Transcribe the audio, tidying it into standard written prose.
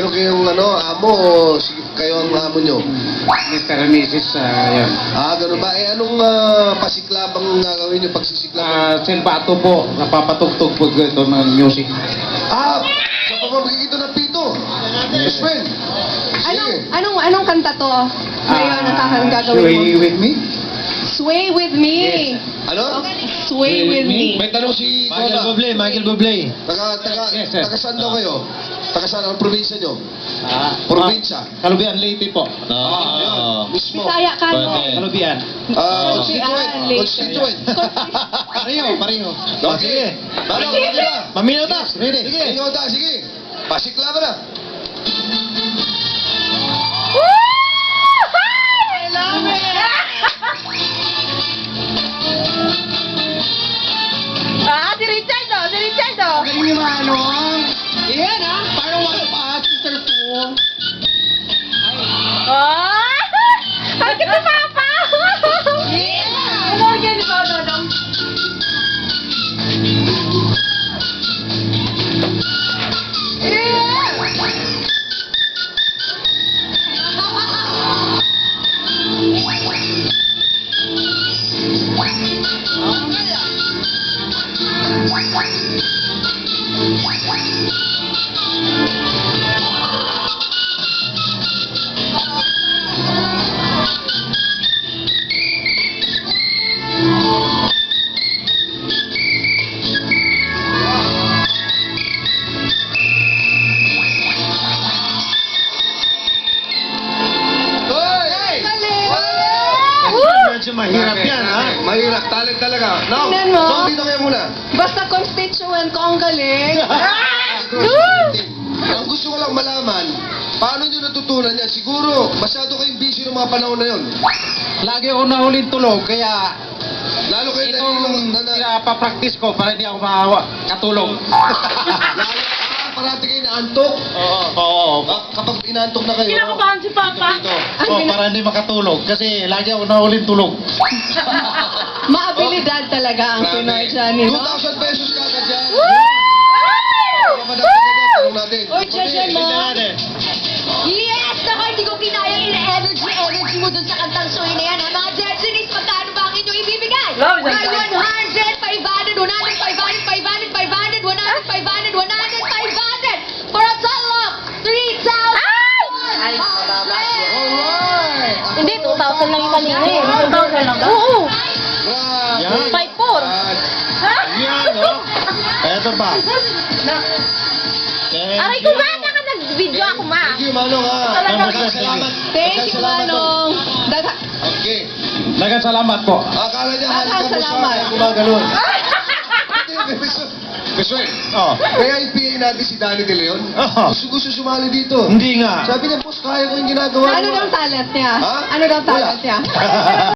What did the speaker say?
Pero kayong amo, o kayo ang amo nyo? Mr. and Mrs. Yan. Ganun ba? Anong pasiklabang gagawin nyo pagsisiklab? Silbato po. Napapatugtog po ito ng music. Sa pamamagigito ng pito. Yes, friend. Anong kanta to? Ngayon, ang gagawin mo? Sway with me? Sway with me. Ano? Sway with me. May tanong si Michael Coda. Bublé, Michael Bublé. Yes, sir. Taga saan daw kayo? Taga saan ang probinsya nyo? Probinsya. Kalubian, Leyte po. Mismo. Bisaya ka, no? Pwede. Kalubian. Constituent. Leyte. Constituent. Pareho. Okay. Balong, ready na. Maminota. Ready. Sige. Ikaw ta, sige. Pasikla ba na? I love it! Si Richardo! Si Richardo! Galing yung mga Yan parang wala pa, Sister Fu. Ang kita papa! Yeah! Ano yan? Dodong. Medyo mahirap yan, ha? Mahirap. Talent talaga. Now, Tingnan mo. dito kayo muna. Basta constituent ko ang galing. Ang gusto ko lang malaman, paano nyo natutunan yan? Siguro, masyado kayong busy ng mga panahon na yun. Lagi ako nahulin tulog, kaya Lalo kayo itong pinapapractice ko para hindi ako maawa katulog. Parati kayo naantok. Oo. Kapag inaantok na kayo. Kinakabahan si Papa. Para hindi makatulog. Kasi lagi ako nahulin tulog. Maabilidad talaga ang Pinoy dyan, no? 2,000 pesos kagad yan. Woo! Madagdagan yan, tanong natin. Uy, Chechen mo. Yes! Naku, hindi ko kinaya yung energy mo dun sa kantang Soy na yan. Ha? Mga Jetsonis, magkano ba ang inyong ibibigay? Love, By love. 100, 500, 100, 500, 500, 500, 100, 500, 100, 500, for a total of 3,000! Ay, Alright! Hindi, 2,000 lang yung kanina eh. 2,000 lang ba? Oo! Grabe. 5,400. Ha? Yan, no? Eto ba? Aray ko ba? Naka-nag-video ako ma. Thank you, Manong, ha. Salamat. Salamat. Thank you, Salamat, Manong. Okay. Dagang salamat po. Akala niya, halika mo siya, Salamat. kaya gumaganon. Beswel, kaya yung PA natin si Danny De Leon, gusto sumali dito. Hindi nga. Sabi niya, boss, kaya ko yung ginagawa Ano mo." daw talent niya? Ha? Ano daw Wala. talent niya?